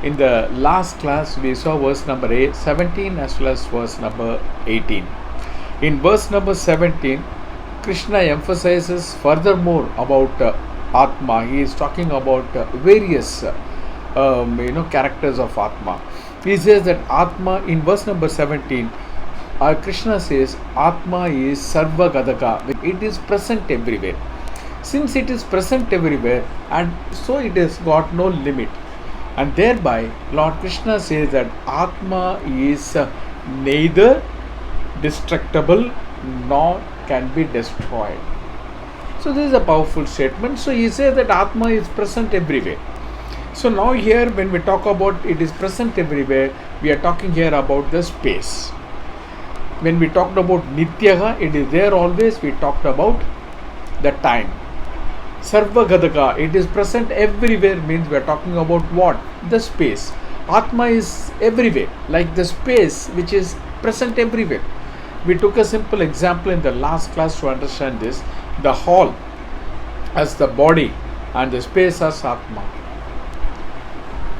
In the last class, we saw verse number 17 as well as verse number 18. In verse number 17, Krishna emphasizes furthermore about Atma. He is talking about various characters of Atma. He says that Atma, in verse number 17, Krishna says Atma is Sarva Gadaka. It is present everywhere. Since it is present everywhere, and so it has got no limit. And thereby, Lord Krishna says that Atma is neither destructible nor can be destroyed. So this is a powerful statement. So he says that Atma is present everywhere. So now here when we talk about it is present everywhere, we are talking here about the space. When we talked about Nityaha, it is there always. We talked about the time. Sarva Gadaka, it is present everywhere, means we are talking about what? The space. Atma is everywhere, like the space which is present everywhere. We took a simple example in the last class to understand this. The hall as the body and the space as Atma.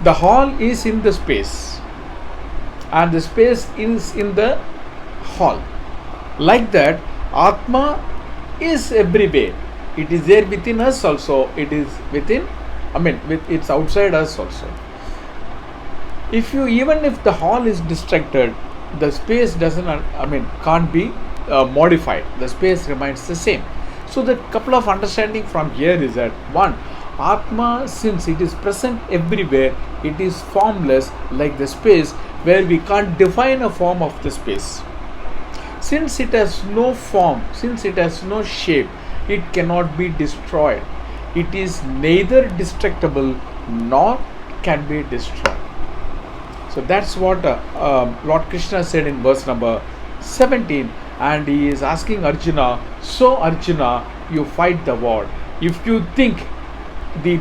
The hall is in the space and the space is in the hall. Like that, Atma is everywhere. It is there within us also. It is within, it's outside us also. Even if the hall is distracted, the space can't be modified. The space remains the same. So the couple of understanding from here is that one, Atma, since it is present everywhere, it is formless like the space where we can't define a form of the space. Since it has no form, since it has no shape, it cannot be destroyed. It is neither destructible nor can be destroyed. So that's what Lord Krishna said in verse number 17, and he is asking Arjuna, so Arjuna, you fight the war. If you think the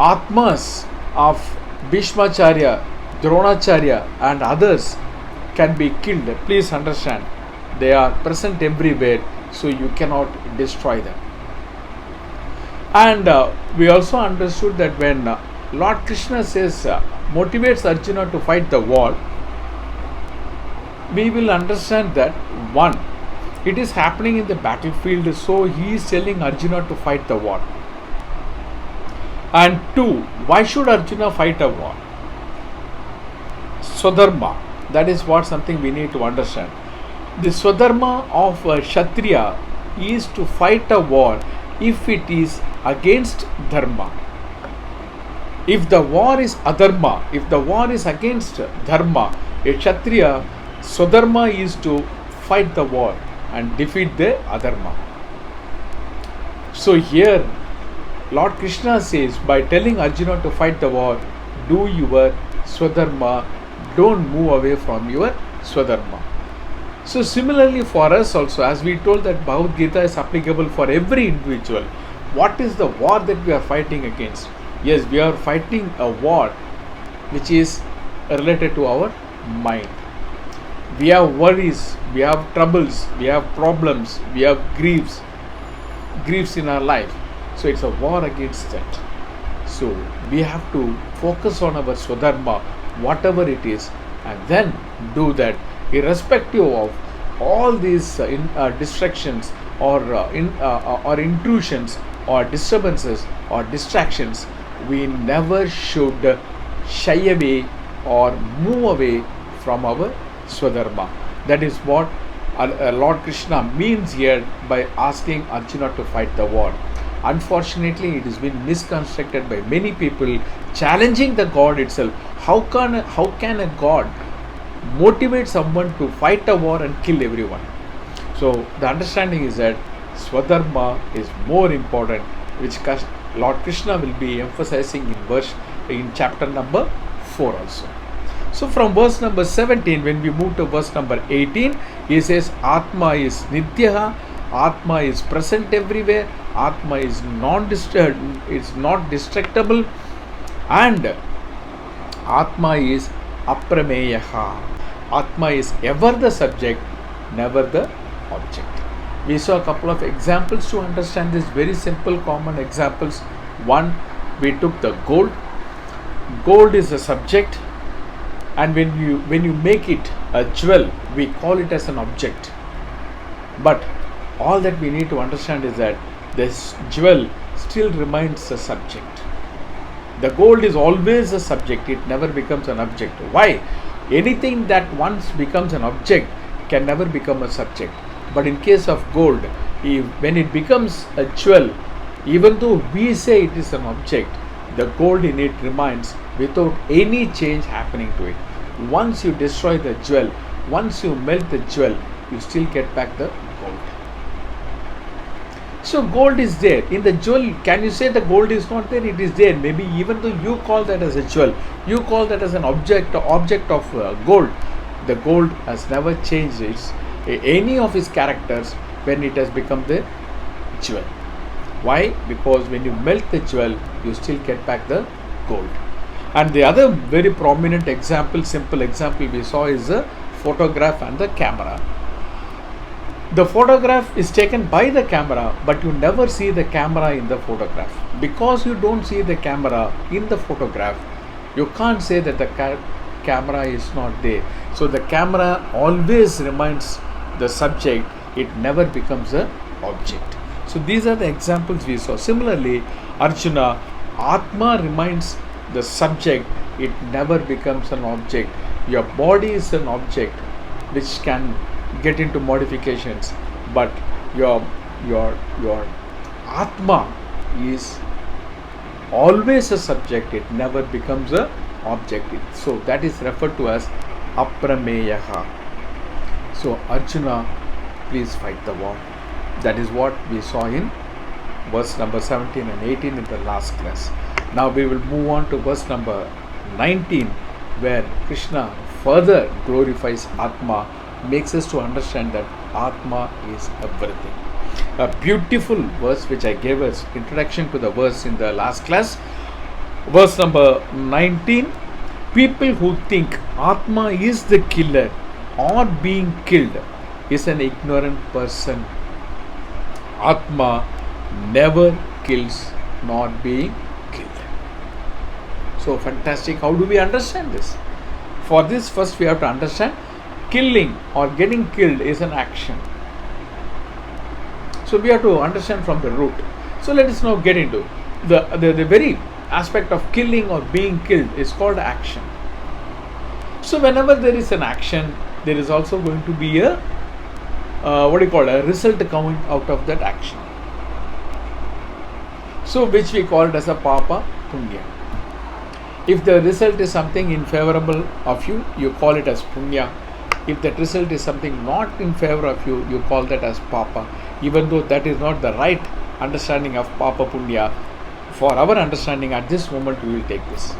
Atmas of Bhishmacharya, Dronacharya and others can be killed, please understand, they are present everywhere, so you cannot destroy them. And we also understood that when Lord Krishna says, motivates Arjuna to fight the war, we will understand that one, it is happening in the battlefield, so he is telling Arjuna to fight the war. And two, why should Arjuna fight a war? Swadharma, that is what something we need to understand. The Swadharma of a Kshatriya is to fight a war if it is against Dharma. If the war is adharma, if the war is against Dharma, a Kshatriya, Swadharma is to fight the war and defeat the adharma. So here Lord Krishna says, by telling Arjuna to fight the war, do your Swadharma, don't move away from your Swadharma. So similarly for us also, as we told that Bhagavad Gita is applicable for every individual, what is the war that we are fighting against? Yes, we are fighting a war which is related to our mind. We have worries, we have troubles, we have problems, we have griefs in our life. So it's a war against that. So we have to focus on our Swadharma, whatever it is, and then do that, irrespective of all these distractions or intrusions or disturbances or distractions. We never should shy away or move away from our Swadharma. That is what Lord Krishna means here by asking Arjuna to fight the war. Unfortunately, it has been misconstructed by many people, challenging the God itself. How can a God motivate someone to fight a war and kill everyone? So the understanding is that Swadharma is more important, which Lord Krishna will be emphasizing in chapter number 4 also. So from verse number 17, when we move to verse number 18, he says Atma is Nityaha, Atma is present everywhere, Atma is not destructible, and Atma is Aprameyaha. Atma is ever the subject, never the object. We saw a couple of examples to understand this, very simple common examples. One, we took the gold. Gold is a subject, and when you make it a jewel, we call it as an object. But all that we need to understand is that this jewel still remains a subject. The gold is always a subject, it never becomes an object. Why? Anything that once becomes an object can never become a subject. But in case of gold, when it becomes a jewel, even though we say it is an object, the gold in it remains without any change happening to it. Once you destroy the jewel, once you melt the jewel, you still get back the gold. So gold is there. In the jewel, can you say the gold is not there? It is there. Maybe even though you call that as a jewel, you call that as an object of gold. The gold has never changed any of its characters when it has become the jewel. Why? Because when you melt the jewel, you still get back the gold. And the other very prominent example, simple example we saw is the photograph and the camera. The photograph is taken by the camera, but you never see the camera in the photograph. Because you don't see the camera in the photograph, you can't say that the camera is not there. So the camera always remains the subject, it never becomes an object. So these are the examples we saw. Similarly, Arjuna, Atma remains the subject, it never becomes an object. Your body is an object which can get into modifications, but your Atma is always a subject, it never becomes an object. So that is referred to as aprameyaha. So Arjuna, please fight the war. That is what we saw in verse number 17 and 18 in the last class. Now we will move on to verse number 19, where Krishna further glorifies Atma, makes us to understand that Atma is everything. A beautiful verse which I gave us introduction to the verse in the last class. Verse number 19, people who think Atma is the killer or being killed is an ignorant person. Atma never kills, not being killed. So fantastic. How do we understand this? For this, first we have to understand killing or getting killed is an action. So we have to understand from the root. So let us now get into the very aspect of killing or being killed is called action. So whenever there is an action, there is also going to be a a result coming out of that action. So which we call it as a papa punya. If the result is something in favorable of you, you call it as punya. If that result is something not in favor of you, you call that as papa. Even though that is not the right understanding of papa punya, for our understanding at this moment we will take this.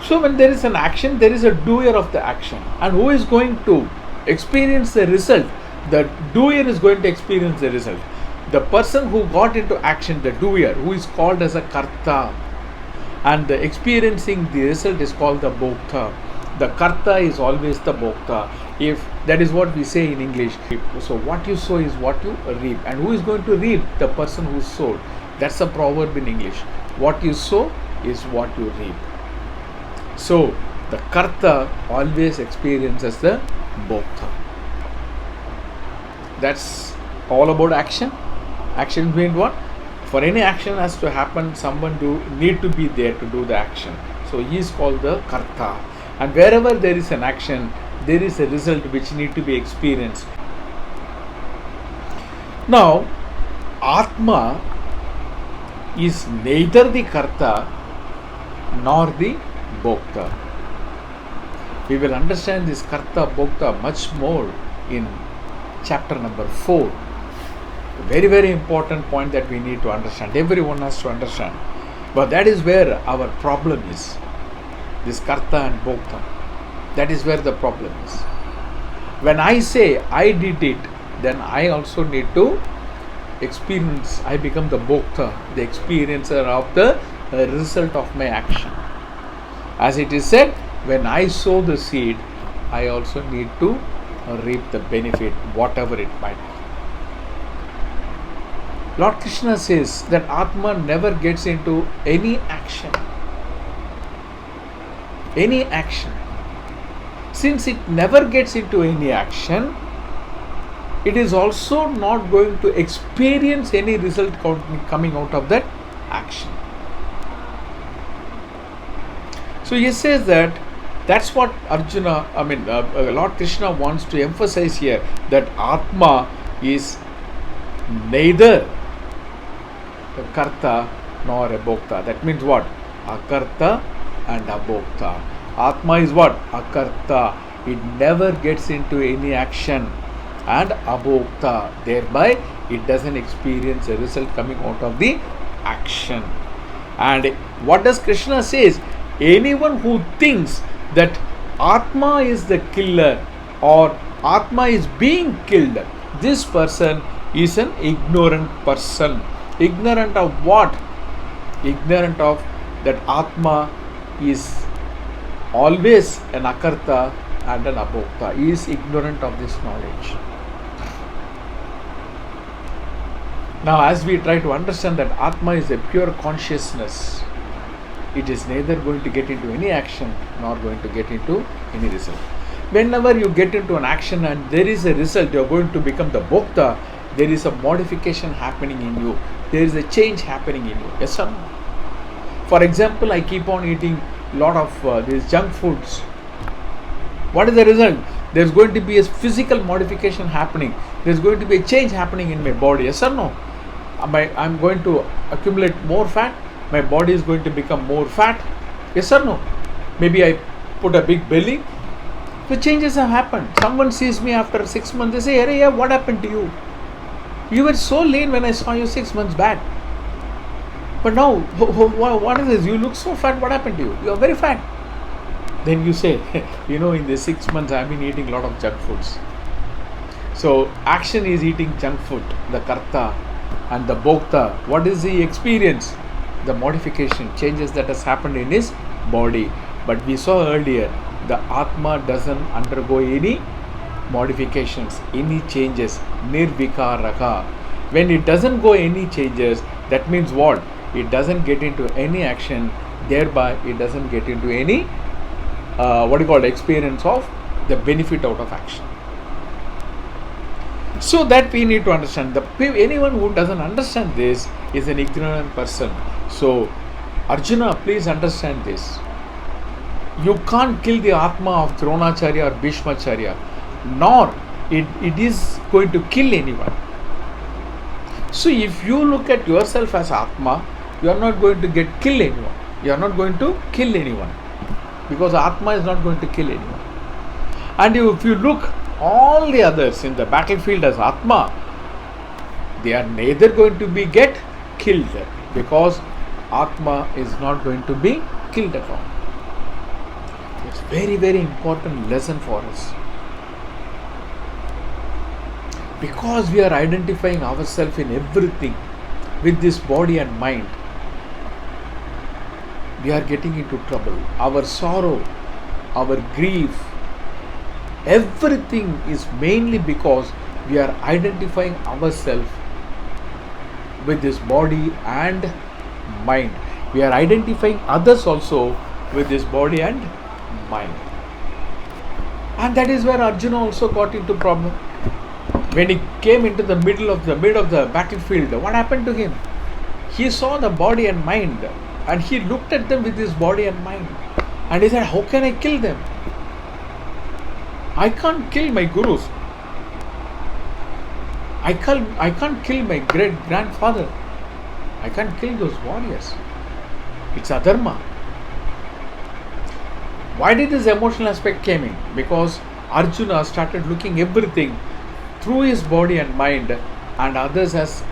So when there is an action, there is a doer of the action, and who is going to experience the result? The doer is going to experience the result. The person who got into action, the doer, who is called as a karta, and the experiencing the result is called the bhokta. The karta is always the bhokta. If that is what we say in English. So what you sow is what you reap. And who is going to reap? The person who sowed. That's a proverb in English. What you sow is what you reap. So the karta always experiences the bhokta. That's all about action. Action means what? For any action has to happen, someone need to be there to do the action. So he is called the karta. And wherever there is an action, there is a result which need to be experienced. Now, Atma is neither the karta nor the bhokta. We will understand this karta bhokta much more in chapter number 4. A very, very important point that we need to understand. Everyone has to understand. But that is where our problem is. This karta and bhokta. That is where the problem is. When I say I did it, then I also need to experience. I become the bhokta, the experiencer of the result of my action. As it is said, when I sow the seed, I also need to reap the benefit, whatever it might be. Lord Krishna says that Atma never gets into any action. Any action. Since it never gets into any action, it is also not going to experience any result coming out of that action. So he says that's what Lord Krishna wants to emphasize here, that Atma is neither a karta nor a bhokta. That means what? Akarta and abhokta. Atma is what? Akarta. It never gets into any action. And abhokta. Thereby, it doesn't experience a result coming out of the action. And what does Krishna says? Anyone who thinks that Atma is the killer or Atma is being killed, this person is an ignorant person. Ignorant of what? Ignorant of that Atma is always an akarta and an abhokta. He is ignorant of this knowledge. Now, as we try to understand that Atma is a pure consciousness, it is neither going to get into any action nor going to get into any result. Whenever you get into an action and there is a result, you are going to become the bhokta. There is a modification happening in you. There is a change happening in you. Yes or no? For example, I keep on eating a lot of these junk foods. What is the result? There is going to be a physical modification happening. There is going to be a change happening in my body. Yes or no? I am going to accumulate more fat. My body is going to become more fat. Yes or no? Maybe I put a big belly. The changes have happened. Someone sees me after 6 months. They say, "Hey, yeah, what happened to you? You were so lean when I saw you 6 months back. But now, what is this? You look so fat. What happened to you? You are very fat." Then you say, in the 6 months I have been eating a lot of junk foods. So action is eating junk food, the karta and the bhokta. What is the experience? The modification, changes that has happened in his body. But we saw earlier, the Atma doesn't undergo any modifications, any changes. Nirvikaraka. When it doesn't go any changes, that means what? It doesn't get into any action. Thereby, it doesn't get into any experience of the benefit out of action. So that we need to understand. Anyone who doesn't understand this is an ignorant person. So Arjuna, please understand this. You can't kill the Atma of Dronacharya or Bhishmacharya, nor it is going to kill anyone. So if you look at yourself as Atma, you are not going to kill anyone. You are not going to kill anyone, because Atma is not going to kill anyone. And if you look all the others in the battlefield as Atma, they are neither going to get killed, because Atma is not going to be killed at all. It's very, very important lesson for us. Because we are identifying ourselves in everything with this body and mind, we are getting into trouble. Our sorrow, our grief, everything is mainly because we are identifying ourselves with this body and mind. We are identifying others also with this body and mind. And that is where Arjuna also got into problem. When he came into the middle of the battlefield, what happened to him? He saw the body and mind, and he looked at them with his body and mind, and he said, "How can I kill them? I can't kill my gurus. I can't kill my great grandfather. I can't kill those warriors. It's adharma." Why did this emotional aspect came in? Because Arjuna started looking everything through his body and mind, and others as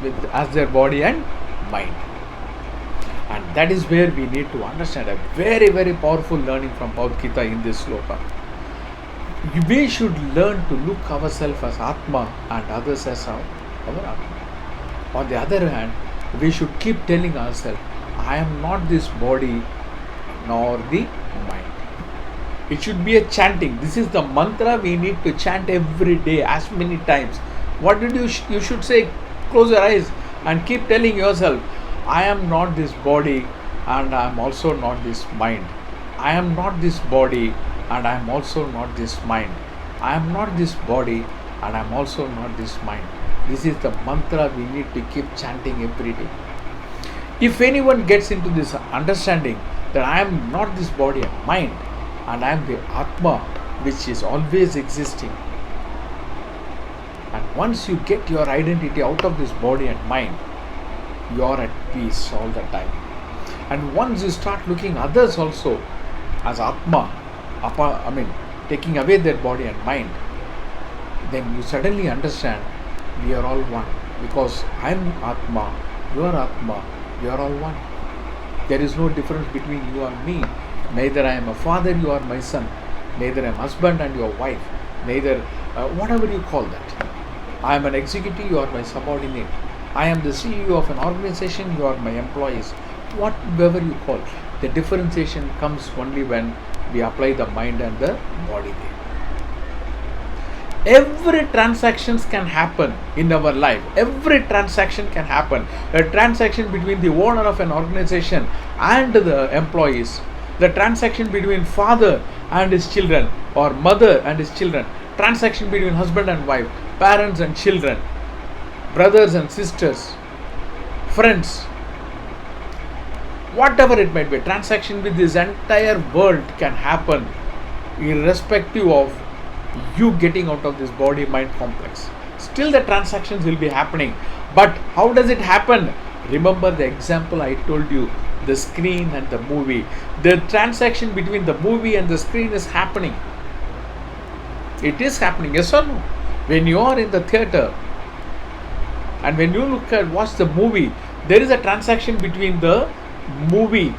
their body and mind. And that is where we need to understand a very, very powerful learning from Bhagavad Gita in this sloka. We should learn to look ourselves as Atma and others as our Atma. On the other hand, we should keep telling ourselves, I am not this body nor the mind. It should be a chanting. This is the mantra we need to chant every day, as many times. What did you should say? Close your eyes. and keep telling yourself, I am not this body and I am also not this mind. I am not this body and I am also not this mind. I am not this body and I am also not this mind. This is the mantra we need to keep chanting every day. If anyone gets into this understanding that I am not this body and mind and I am the Atma which is always existing, and once you get your identity out of this body and mind, you are at peace all the time. And once you start looking others also as Atma, taking away their body and mind, then you suddenly understand we are all one. Because I am Atma, you are Atma, we are all one. There is no difference between you and me. Neither I am a father, you are my son. Neither I am husband and your wife. Neither, whatever you call that. I am an executive, you are my subordinate. I am the CEO of an organization, you are my employees. Whatever you call. The differentiation comes only when we apply the mind and the body there. Every transactions can happen in our life. Every transaction can happen. A transaction between the owner of an organization and the employees. The transaction between father and his children or mother and his children. Transaction between husband and wife, parents and children, brothers and sisters, friends. Whatever it might be, transaction with this entire world can happen irrespective of you getting out of this body mind complex. Still the transactions will be happening. But how does it happen? Remember the example I told you, the screen and the movie. The transaction between the movie and the screen is happening. It is happening, yes or no? When you are in the theater and when you watch the movie, there is a transaction between the movie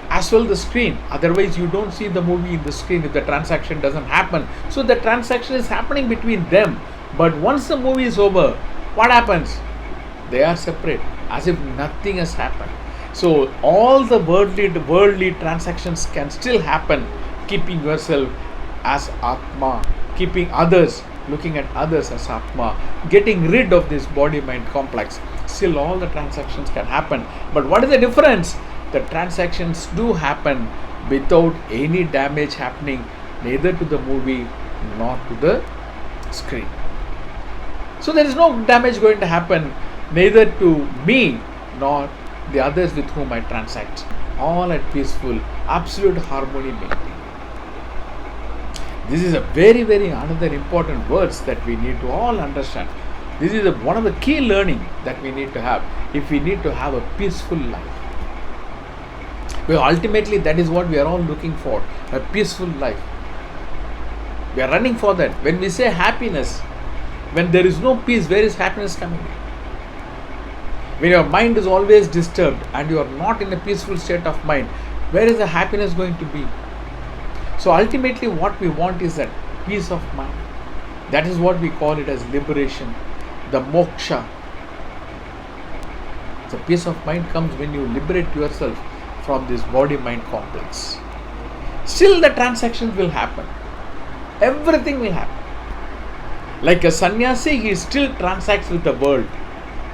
as well the screen. Otherwise you don't see the movie in the screen if the transaction doesn't happen. So the transaction is happening between them. But once the movie is over, what happens? They are separate, as if nothing has happened. So all the worldly transactions can still happen, keeping yourself as Atma, keeping others, looking at others as Atma, getting rid of this body-mind complex. Still all the transactions can happen. But what is the difference? The transactions do happen without any damage happening neither to the movie nor to the screen. So there is no damage going to happen neither to me nor the others with whom I transact. All at peaceful, absolute harmony maintained. This is a very, very another important words that we need to all understand. This is one of the key learning that we need to have if we need to have a peaceful life. Well, ultimately that is what we are all looking for, a peaceful life. We are running for that. When we say happiness, when there is no peace, where is happiness coming in? When your mind is always disturbed and you are not in a peaceful state of mind, where is the happiness going to be? So ultimately what we want is that peace of mind. That is what we call it as liberation, the moksha. The peace of mind comes when you liberate yourself from this body-mind complex. Still the transactions will happen. Everything will happen. Like a sannyasi, he still transacts with the world.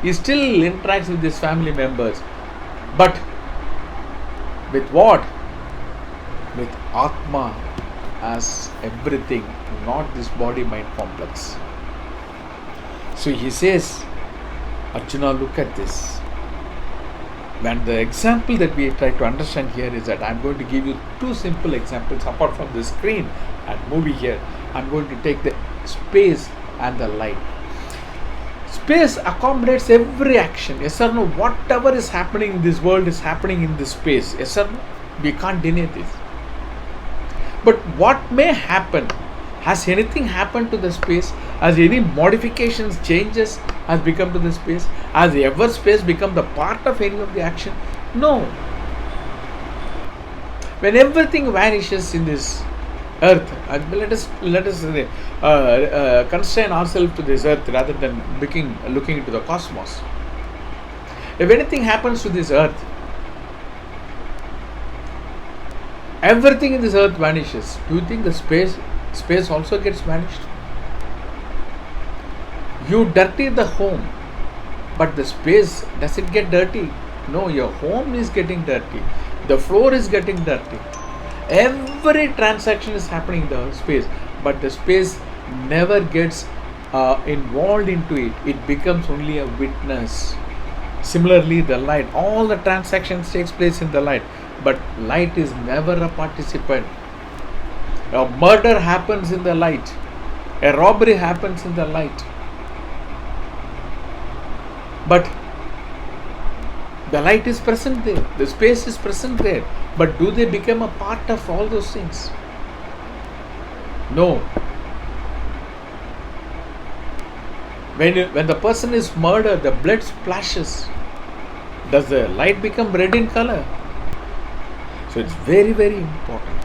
He still interacts with his family members. But with what? With Atma as everything, not this body-mind complex. So he says, Arjuna, look at this. And the example that we try to understand here is that I am going to give you two simple examples apart from the screen and movie here. I am going to take the space and the light. Space accommodates every action. Yes or no? Whatever is happening in this world is happening in this space. Yes or no? We can't deny this. But what may happen? Has anything happened to the space? Has any modifications, changes has become to the space? Has ever space become the part of any of the action? No. When everything vanishes in this earth, let us constrain ourselves to this earth rather than looking into the cosmos. If anything happens to this earth, everything in this earth vanishes. Do you think the space also gets vanished? You dirty the home, But the space, does it get dirty? No, your home is getting dirty. The floor is getting dirty. Every transaction is happening in the space, but the space never gets involved into it. It becomes only a witness. Similarly, the light, all the transactions takes place in the light, but light is never a participant. A murder happens in the light. A robbery happens in the light. But the light is present there. The space is present there. But do they become a part of all those things? No. When the person is murdered, the blood splashes. Does the light become red in color? So it's very, very important.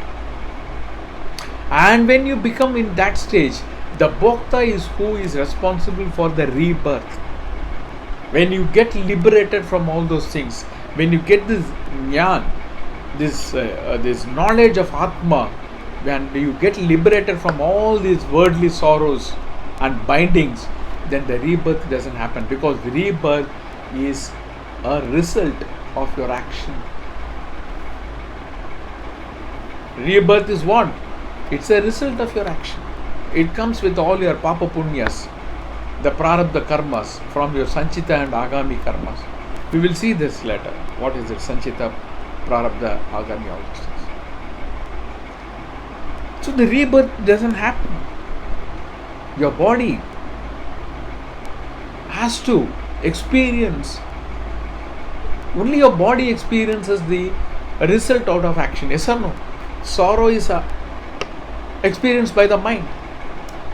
And when you become in that stage, the Bhokta is who is responsible for the rebirth. When you get liberated from all those things, when you get this jnana, this knowledge of Atma, when you get liberated from all these worldly sorrows and bindings, then the rebirth doesn't happen, because the rebirth is a result of your action. Rebirth is what? It's a result of your action. It comes with all your papa punyas, the prarabdha karmas from your sanchita and agami karmas. We will see this later. What is it? Sanchita, prarabdha, agami, all these things. So the rebirth doesn't happen. Your body has to experience, only your body experiences the result out of action. Yes or no? Sorrow is experienced by the mind.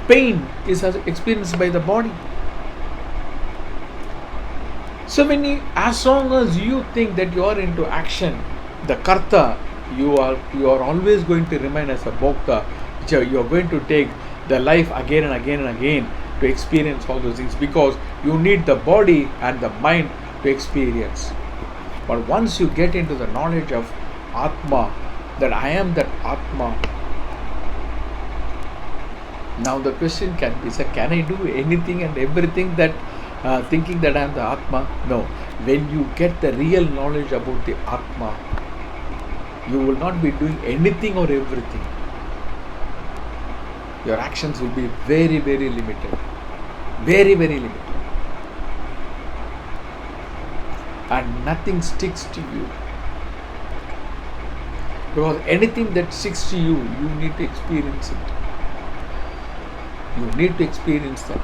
Pain is experienced by the body. So as long as you think that you are into action, the karta, you are always going to remain as a bhokta. You are going to take the life again and again and again to experience all those things, because you need the body and the mind to experience. But once you get into the knowledge of Atma, that I am that Atma, now the question can be, sir, can I do anything and everything that thinking that I am the Atma? No. When you get the real knowledge about the Atma, you will not be doing anything or everything. Your actions will be very, very limited. Very, very limited. And nothing sticks to you. Because anything that sticks to you, you need to experience it. You need to experience that.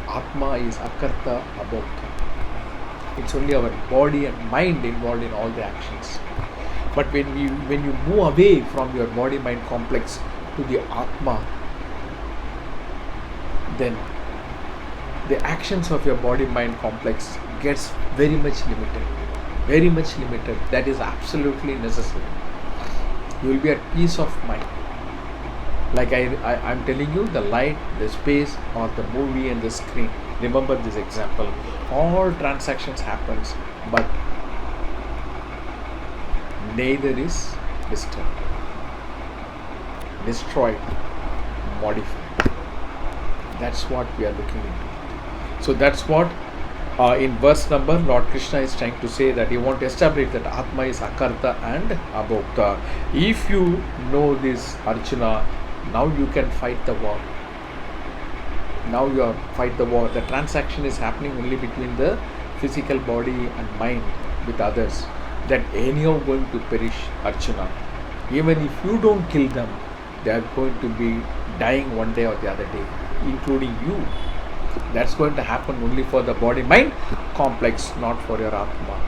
Atma is akarta, abhokta. It's only our body and mind involved in all the actions. But when you move away from your body-mind complex to the Atma, then the actions of your body-mind complex gets very much limited. Very much limited. That is absolutely necessary. You will be at peace of mind. Like I'm telling you, the light, the space, or the movie and the screen. Remember this example. All transactions happens, but neither is disturbed, destroyed, modified. That's what we are looking into. So that's what in verse number Lord Krishna is trying to say, that he wants to establish that Atma is akarta and abhokta. If you know this, Arjuna, now you can fight the war. Now you fight the war. The transaction is happening only between the physical body and mind with others. That anyhow going to perish, Arjuna. Even if you don't kill them, they are going to be dying one day or the other day, including you. That's going to happen only for the body-mind complex, not for your Atma.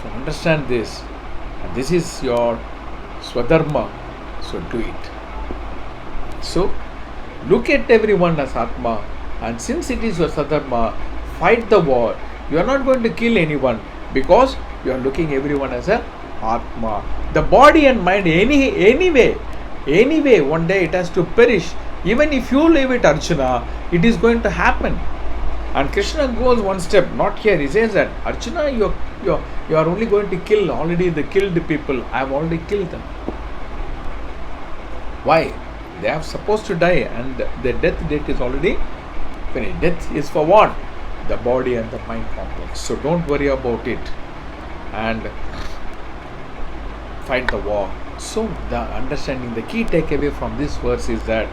So understand this. And this is your Swadharma. So do it. So look at everyone as Atma. And since it is your Swadharma, fight the war. You are not going to kill anyone, because you are looking everyone as a Atma. The body and mind, anyway, one day it has to perish. Even if you leave it, Arjuna, it is going to happen. And Krishna goes one step, not here. He says that, Arjuna, you are only going to kill already the killed people. I have already killed them. Why? They are supposed to die, and their death date is already Finish. Death is for what? The body and the mind complex. So don't worry about it and fight the war. So the understanding, the key takeaway from this verse is that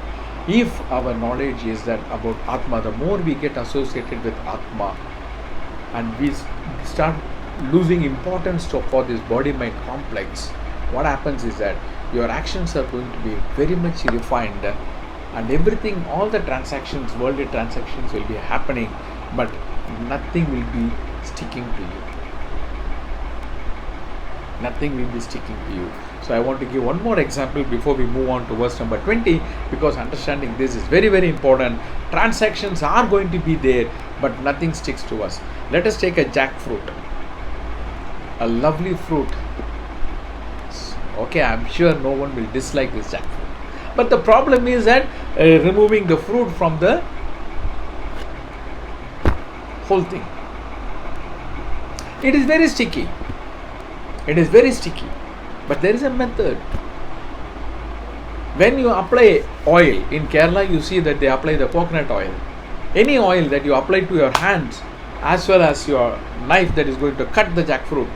if our knowledge is that about Atma, the more we get associated with Atma and we start losing importance for this body mind complex, what happens is that your actions are going to be very much refined and everything, all the transactions, worldly transactions will be happening, but nothing will be sticking to you. Nothing will be sticking to you. So I want to give one more example before we move on to verse number 20, because understanding this is very, very important. Transactions are going to be there, but nothing sticks to us. Let us take a jackfruit, a lovely fruit. Okay, I'm sure no one will dislike this jackfruit. But the problem is that removing the fruit from the whole thing. It is very sticky. It is very sticky. But there is a method. When you apply oil, in Kerala you see that they apply the coconut oil. Any oil that you apply to your hands as well as your knife that is going to cut the jackfruit,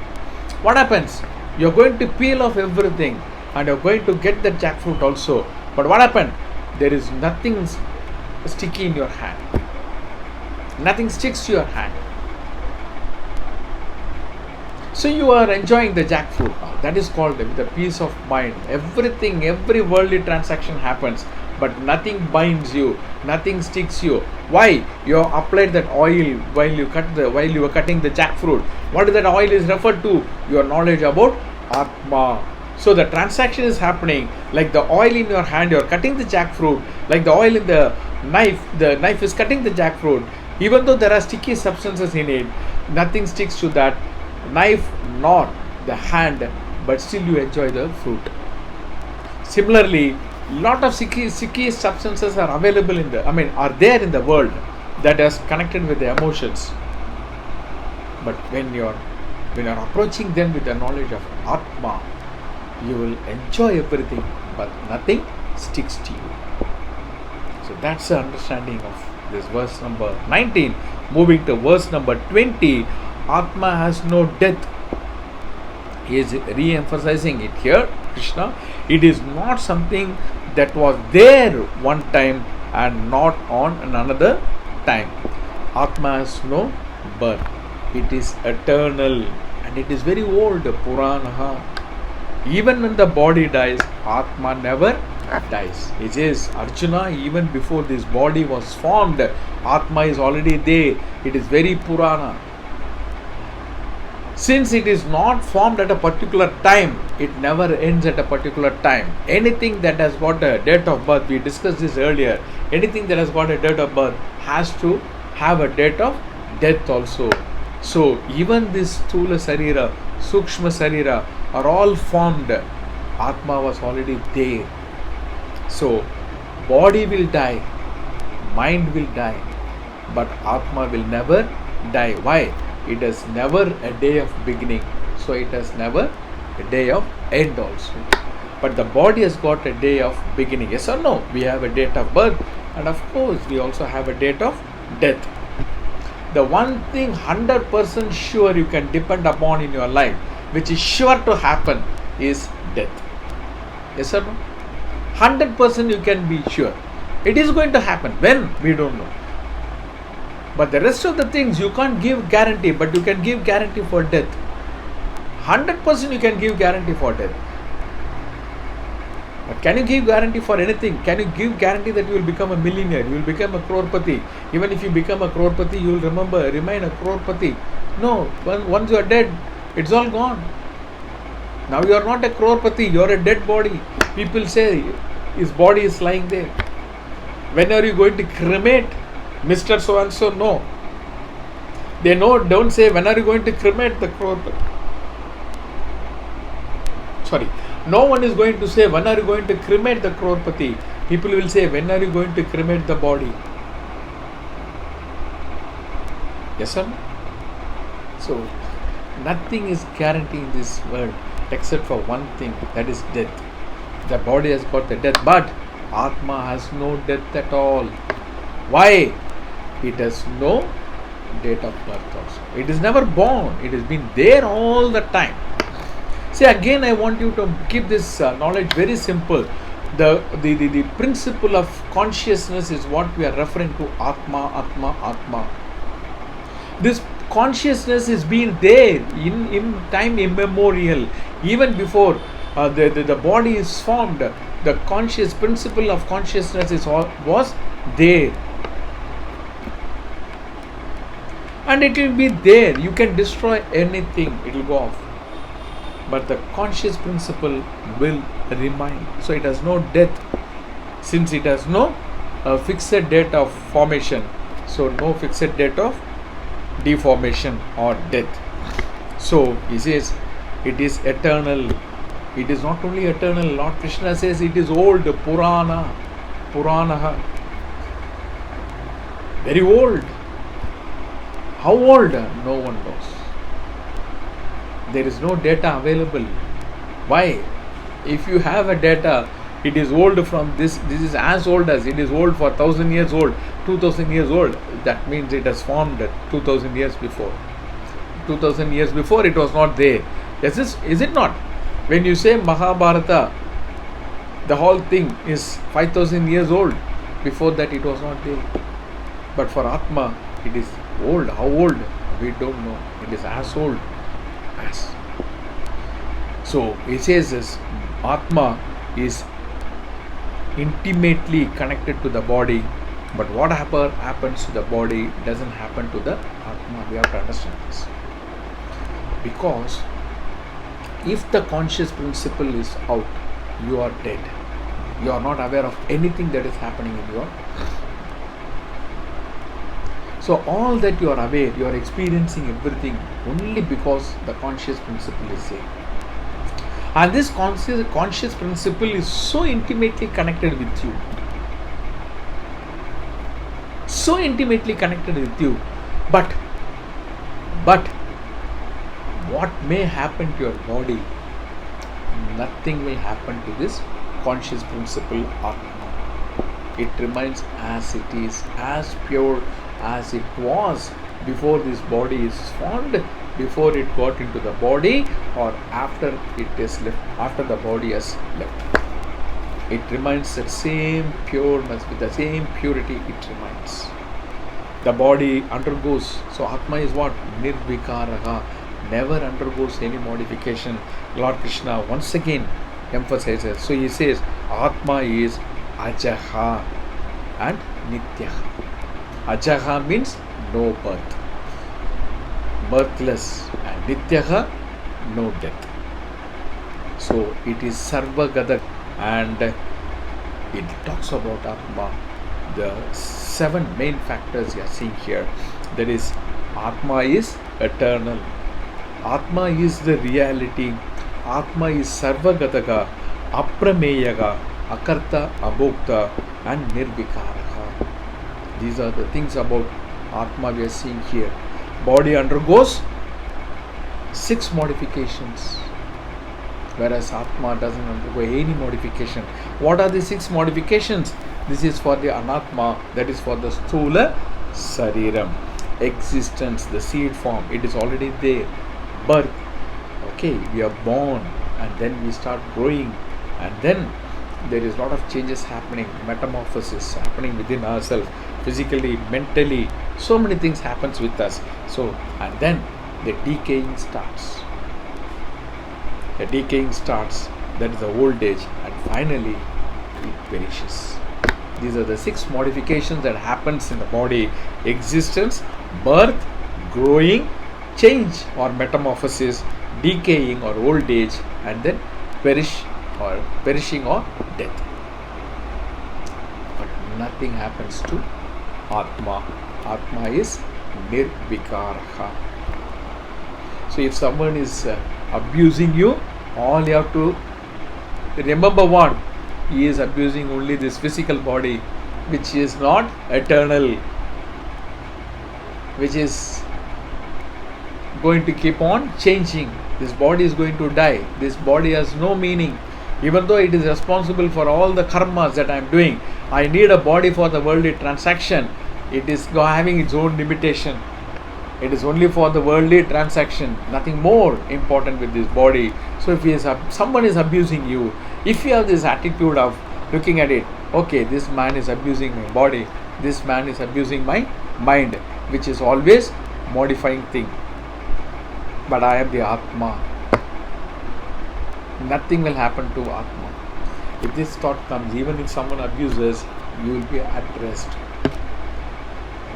what happens? You are going to peel off everything and you are going to get the jackfruit also. But what happened? There is nothing sticky in your hand. Nothing sticks to your hand. So you are enjoying the jackfruit now. That is called the peace of mind. Everything, every worldly transaction happens, but nothing binds you, nothing sticks you. Why? You have applied that oil while you were cutting the jackfruit. What is that oil is referred to? Your knowledge about Atma. So the transaction is happening like the oil in your hand, you are cutting the jackfruit, like the oil in the knife is cutting the jackfruit. Even though there are sticky substances in it, nothing sticks to that knife nor the hand, but still you enjoy the fruit. Similarly, lot of sticky substances are available are there in the world that is connected with the emotions. But when you're approaching them with the knowledge of Atma, you will enjoy everything, but nothing sticks to you. So that's the understanding of this verse number 19. Moving to verse number 20, Atma has no death. He is re-emphasizing it here, Krishna. It is not something that was there one time and not on another time. Atma has no birth. It is eternal and it is very old. Purana. Even when the body dies, Atma never dies. It is Arjuna, even before this body was formed, Atma is already there. It is very Purana. Since it is not formed at a particular time, it never ends at a particular time. Anything that has got a date of birth, we discussed this earlier, anything that has got a date of birth has to have a date of death also. So even this Sthula Sarira, Sukshma Sarira are all formed. Atma was already there. So body will die, mind will die, but Atma will never die. Why? It has never a day of beginning, so it has never a day of end also. But the body has got a day of beginning. Yes or no? We have a date of birth, and of course we also have a date of death. The one thing 100% sure you can depend upon in your life, which is sure to happen, is death. Yes or no? 100% you can be sure. It is going to happen. When? We don't know. But the rest of the things you can't give guarantee, but you can give guarantee for death. 100% you can give guarantee for death. But can you give guarantee for anything? Can you give guarantee that you will become a millionaire, you will become a crorepati? Even if you become a crorepati, you will remain a crorepati. No, once you are dead, it's all gone. Now you are not a crorepati, you are a dead body. People say his body is lying there. When are you going to cremate Mr. So and so? No. They don't say when are you going to cremate the crorepati. Sorry. No one is going to say when are you going to cremate the crorepati. People will say when are you going to cremate the body. Yes or no? So nothing is guaranteed in this world except for one thing, that is death. The body has got the death, but Atma has no death at all. Why? It has no date of birth also. It is never born. It has been there all the time. See, again, I want you to keep this knowledge very simple. The principle of consciousness is what we are referring to, Atma, Atma, Atma. This consciousness is been there in time immemorial, even before the body is formed. The conscious principle of consciousness was there, and it will be there. You can destroy anything, it will go off, but the conscious principle will remain. So it has no death, since it has no fixed date of formation, so no fixed date of deformation or death. So he says it is eternal. It is not only eternal. Lord Krishna says it is old, Purana, Puranaha, very old. How old? No one knows. There is no data available. Why? If you have a data, it is old from this is as old as, it is old for 1000 years old, 2000 years old. That means it has formed 2000 years before. 2000 years before it was not there. Is it not? When you say Mahabharata, the whole thing is 5000 years old. Before that it was not there. But for Atma, it is old. How old? We don't know. It is as old as. So he says this, Atma is intimately connected to the body, but what happens to the body doesn't happen to the Atma. We have to understand this. Because if the conscious principle is out, you are dead. You are not aware of anything that is happening in your. So all that you are aware, you are experiencing everything only because the conscious principle is there. And this conscious principle is so intimately connected with you. So intimately connected with you. But what may happen to your body? Nothing will happen to this conscious principle Atma. It remains as it is, as pure as it was before this body is formed, before it got into the body, or after it is left, after the body has left. It remains the same pureness, with the same purity it remains. The body undergoes, so Atma is what? Nirvikaraha, never undergoes any modification. Lord Krishna once again emphasizes. So he says Atma is Ajaha and Nityaha. Ajaha means no birth, birthless, and Nityaha, no death. So it is Sarvagata, and it talks about Atma. The 7 main factors you are seeing here. That is, Atma is eternal. Atma is the reality. Atma is Sarvagataga, Aprameyaga, Akarta, Abhokta, and Nirvikaraha. These are the things about Atma we are seeing here. Body undergoes 6 modifications, whereas Atma doesn't undergo any modification. What are the 6 modifications? This is for the Anatma, that is for the Sthula Sariram. Existence, the seed form, it is already there. Birth, okay, we are born, and then we start growing, and then there is a lot of changes happening, metamorphosis happening within ourselves, physically, mentally, so many things happens with us. So, and then the decaying starts. The decaying starts, that is the old age, and finally it perishes. These are the 6 modifications that happens in the body: existence, birth, growing, change or metamorphosis, decaying or old age, and then perishing or death. But nothing happens to Atma. Atma is Nirvikaraha. So if someone is abusing you, all you have to remember what? He is abusing only this physical body, which is not eternal, which is going to keep on changing. This body is going to die. This body has no meaning. Even though it is responsible for all the karmas that I am doing, I need a body for the worldly transaction. It is having its own limitation. It is only for the worldly transaction, nothing more important with this body. So if someone is abusing you, if you have this attitude of looking at it, okay, this man is abusing my body, this man is abusing my mind, which is always modifying thing. But I am the Atma. Nothing will happen to Atma. If this thought comes, even if someone abuses, you will be at rest.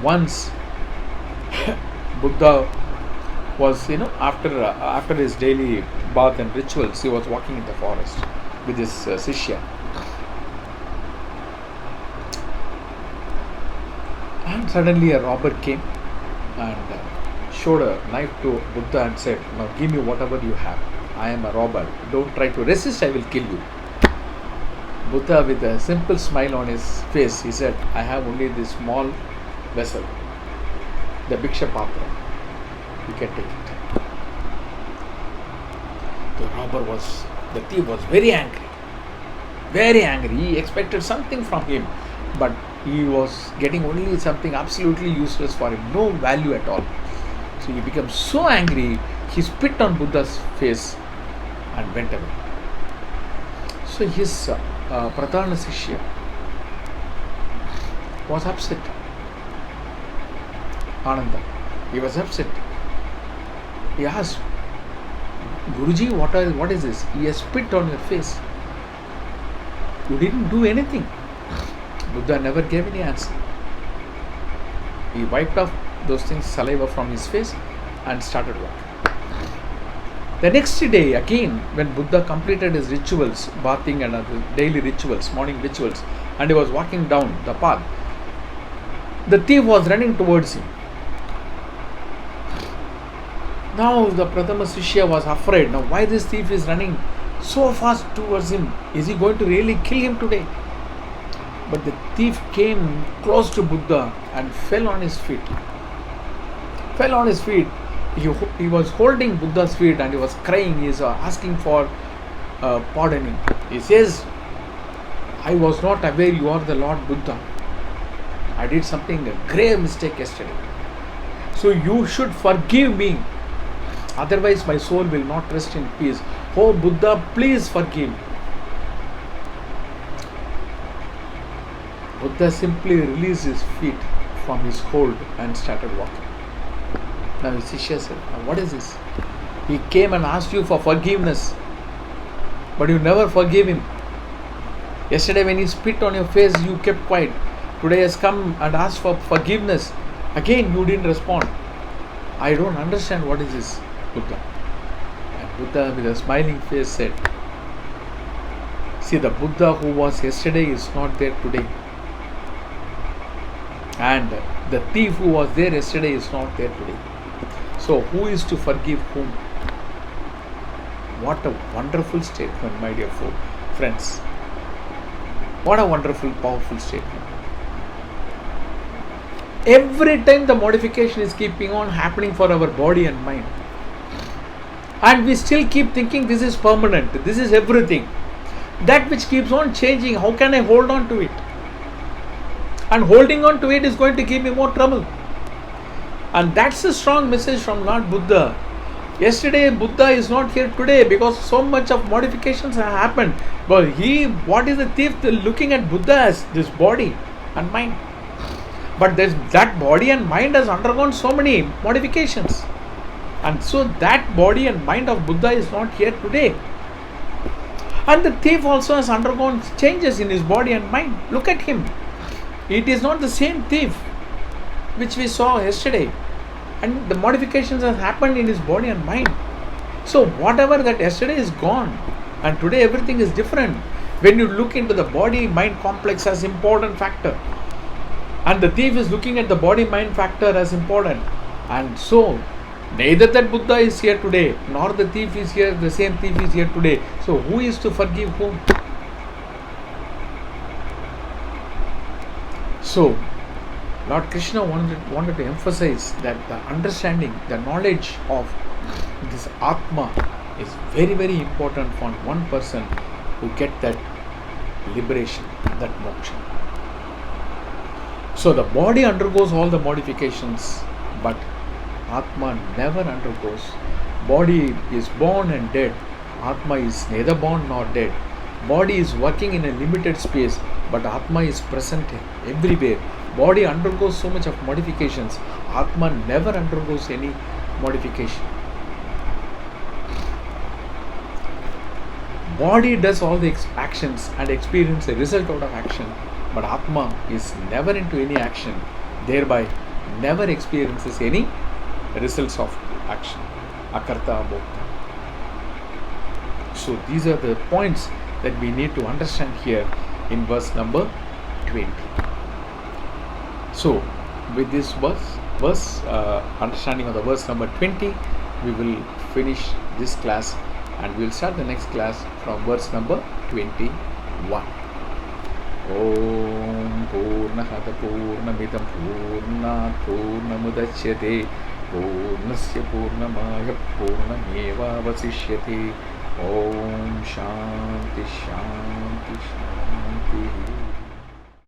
Once Buddha was, after his daily bath and rituals, he was walking in the forest with his Sishya. And suddenly a robber came and showed a knife to Buddha and said, "Now give me whatever you have. I am a robber. Don't try to resist, I will kill you." Buddha, with a simple smile on his face, he said, "I have only this small vessel, the Bhiksha Patra. You can take it." The thief was very angry. Very angry. He expected something from him, but he was getting only something absolutely useless for him, no value at all. So he became so angry, he spit on Buddha's face and went away. So his Pradhana Sishya was upset. Ananda, he was upset. He asked, "Guruji, what is this? He has spit on your face. You didn't do anything." Buddha never gave any answer. He wiped off those things, saliva from his face, and started walking. The next day, again, when Buddha completed his rituals, bathing and other daily rituals, morning rituals, and he was walking down the path, the thief was running towards him. Now the Prathama Sishya was afraid. Now why this thief is running so fast towards him? Is he going to really kill him today? But the thief came close to Buddha and fell on his feet. He was holding Buddha's feet and he was crying. He was asking for pardoning. He says, "I was not aware you are the Lord Buddha. I did something, a grave mistake yesterday. So you should forgive me. Otherwise my soul will not rest in peace. Oh Buddha, please forgive me." Buddha simply released his feet from his hold and started walking. Now his Sishya said, "What is this? He came and asked you for forgiveness, but you never forgave him. Yesterday when he spit on your face, you kept quiet. Today he has come and asked for forgiveness. Again you didn't respond. I don't understand what is this, Buddha." And Buddha, with a smiling face, said, "See, the Buddha who was yesterday is not there today. And the thief who was there yesterday is not there today. So who is to forgive whom?" What a wonderful statement, my dear friends. What a wonderful, powerful statement. Every time the modification is keeping on happening for our body and mind. And we still keep thinking this is permanent, this is everything. That which keeps on changing, how can I hold on to it? And holding on to it is going to give me more trouble. And that's a strong message from Lord Buddha. Yesterday Buddha is not here today because so much of modifications have happened. But what is the thief looking at Buddha as? This body and mind. But that body and mind has undergone so many modifications. And so that body and mind of Buddha is not here today. And the thief also has undergone changes in his body and mind. Look at him. It is not the same thief which we saw yesterday. And the modifications have happened in his body and mind. So whatever that yesterday is gone. And today everything is different. When you look into the body-mind complex as important factor. And the thief is looking at the body-mind factor as important. And so neither that Buddha is here today, nor the thief is here, the same thief is here today. So who is to forgive whom? So Lord Krishna wanted to emphasize that the understanding, the knowledge of this Atma is very, very important for one person to get that liberation, that moksha. So the body undergoes all the modifications, but Atma never undergoes. Body is born and dead. Atma is neither born nor dead. Body is working in a limited space, but Atma is present everywhere. Body undergoes so much of modifications. Atma never undergoes any modification. Body does all the actions and experience a result out of action, but Atma is never into any action, thereby never experiences any results of action. Akarta Bhokta. So these are the points that we need to understand here in verse number 20. So with this understanding of the verse number 20, we will finish this class and we will start the next class from verse number 21. Om Purnamada Purnamidam Purnat Purnamudachyate Purnasya Purnamaya Purnameva Vasishyate. Om Shanti Shanti Shanti.